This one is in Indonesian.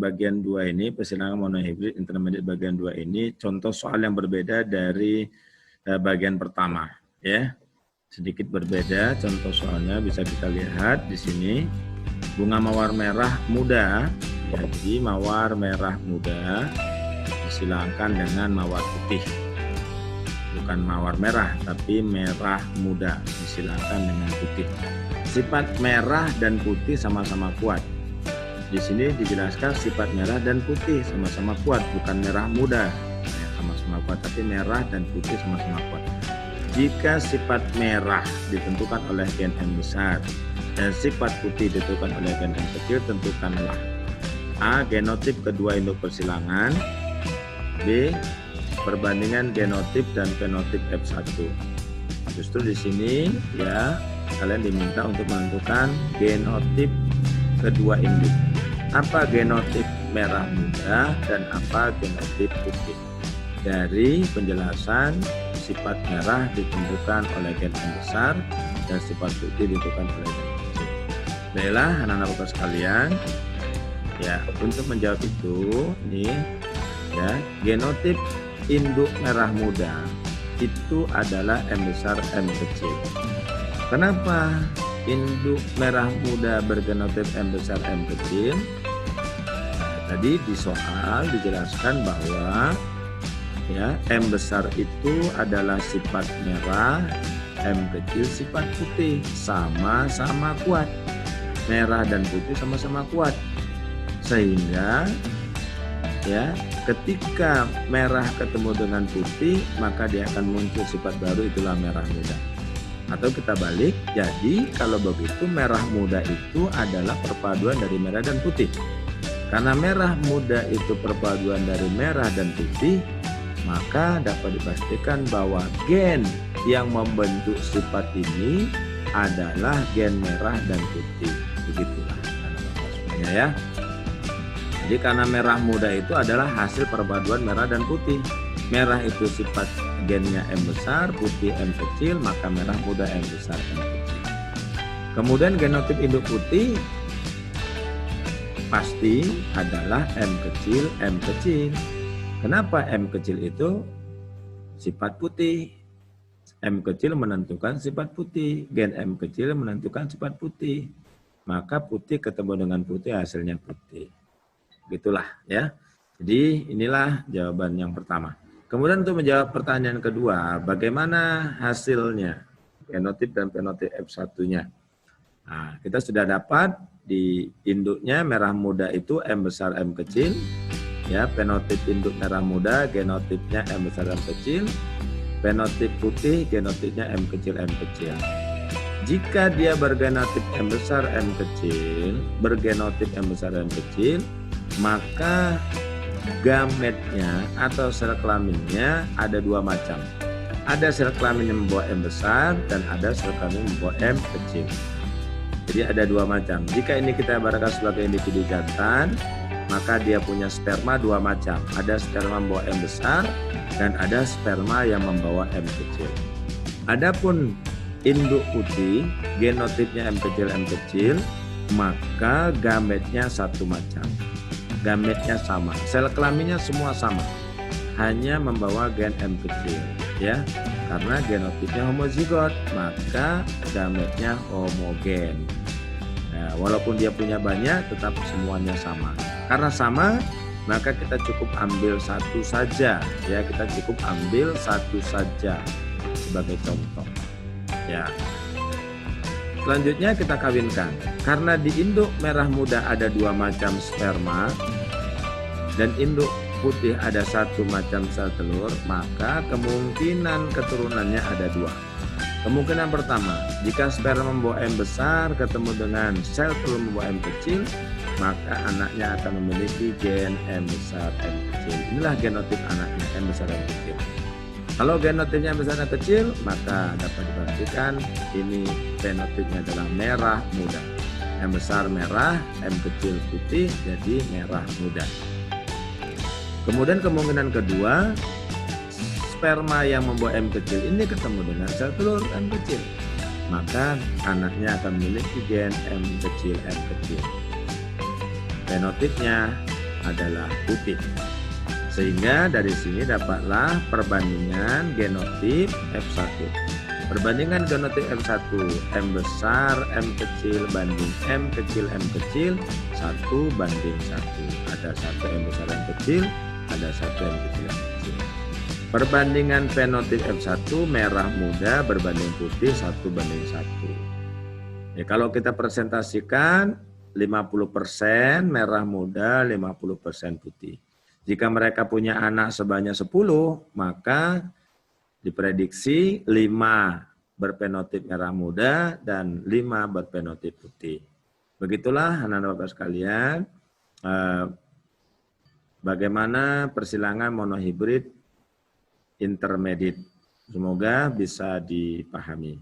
bagian 2 ini, persilangan monohibrid intermediate bagian 2 ini, contoh soal yang berbeda dari bagian pertama. Ya, sedikit berbeda contoh soalnya bisa kita lihat di sini. Bunga mawar merah muda, jadi mawar merah muda disilangkan dengan mawar putih. Bukan mawar merah, tapi merah muda disilangkan dengan putih. Sifat merah dan putih sama-sama kuat. Di sini dijelaskan sifat merah dan putih sama-sama kuat, bukan merah muda sama-sama kuat, tapi merah dan putih sama-sama kuat. Jika sifat merah ditentukan oleh gen M besar dan sifat putih ditentukan oleh gen M kecil, tentukanlah A. Genotip kedua induk persilangan, B. Perbandingan genotip dan fenotip F1. Justru di sini ya kalian diminta untuk menentukan genotip kedua induk. Apa genotip merah muda dan apa genotip putih? Dari penjelasan sifat merah ditentukan oleh gen M besar dan sifat putih ditentukan oleh gen M kecil. Baiklah anak-anak bapak sekalian, ya untuk menjawab itu ini ya genotip induk merah muda itu adalah M besar M kecil. Kenapa induk merah muda bergenotip M besar M kecil? Nah, tadi di soal dijelaskan bahwa ya M besar itu adalah sifat merah, M kecil sifat putih, sama-sama kuat. Merah dan putih sama-sama kuat, sehingga ya ketika merah ketemu dengan putih maka dia akan muncul sifat baru, itulah merah muda. Atau kita balik, jadi kalau begitu merah muda itu adalah perpaduan dari merah dan putih. Karena merah muda itu perpaduan dari merah dan putih, maka dapat dipastikan bahwa gen yang membentuk sifat ini adalah gen merah dan putih. Begitulah semuanya ya. Jadi karena merah muda itu adalah hasil perpaduan merah dan putih. Merah itu sifat gennya M besar, putih M kecil, maka merah muda M besar M kecil. Kemudian genotip induk putih pasti adalah M kecil M kecil. Kenapa M kecil itu sifat putih? M kecil menentukan sifat putih, gen M kecil menentukan sifat putih. Maka putih ketemu dengan putih hasilnya putih. Gitulah ya. Jadi inilah jawaban yang pertama. Kemudian untuk menjawab pertanyaan kedua, bagaimana hasilnya genotip dan fenotip F1-nya? Nah, kita sudah dapat di induknya merah muda itu M besar M kecil. Ya, fenotip induk merah muda genotipnya M besar M kecil. Fenotip putih genotipnya M kecil M kecil. Jika dia bergenotip M besar M kecil, bergenotip M besar M kecil, maka gametnya atau sel kelaminnya ada dua macam. Ada sel kelamin yang membawa M besar dan ada sel kelamin yang membawa M kecil. Jadi ada dua macam. Jika ini kita ibaratkan sebagai individu jantan, maka dia punya sperma dua macam. Ada sperma membawa M besar dan ada sperma yang membawa M kecil. Adapun induk putih, genotipnya M kecil, maka gametnya satu macam. Gametnya sama, sel kelaminnya semua sama, hanya membawa gen M kecil, ya. Karena genotipnya homozigot, maka gametnya homogen. Nah, walaupun dia punya banyak, tetap semuanya sama. Karena sama, maka kita cukup ambil satu saja, ya. Kita cukup ambil satu saja sebagai contoh. Ya. Selanjutnya kita kawinkan. Karena di induk merah muda ada dua macam sperma dan induk putih ada satu macam sel telur, maka kemungkinan keturunannya ada dua. Kemungkinan pertama, jika sperma membawa M besar ketemu dengan sel telur membawa M kecil, maka anaknya akan memiliki gen M besar M kecil. Inilah genotip anaknya M besar M kecil. Kalau genotipnya besar dan kecil, maka dapat dipastikan ini fenotipnya adalah merah muda. M besar merah, M kecil putih, jadi merah muda. Kemudian kemungkinan kedua, sperma yang membawa M kecil ini ketemu dengan sel telur M kecil. Maka anaknya akan memiliki gen M kecil M kecil. Fenotipnya adalah putih. Sehingga dari sini dapatlah perbandingan genotip F1. Perbandingan genotip F1, M besar, M kecil banding M kecil, M kecil, 1 banding 1. Ada 1 M besar, M kecil, ada 1 M kecil, M kecil. Perbandingan fenotip F1, merah muda berbanding putih 1 banding 1. Ya, kalau kita presentasikan 50% merah muda, 50% putih. Jika mereka punya anak sebanyak 10, maka diprediksi 5 berfenotip merah muda dan 5 berfenotip putih. Begitulah anak-anak Bapak sekalian, bagaimana persilangan monohibrid intermediate. Semoga bisa dipahami.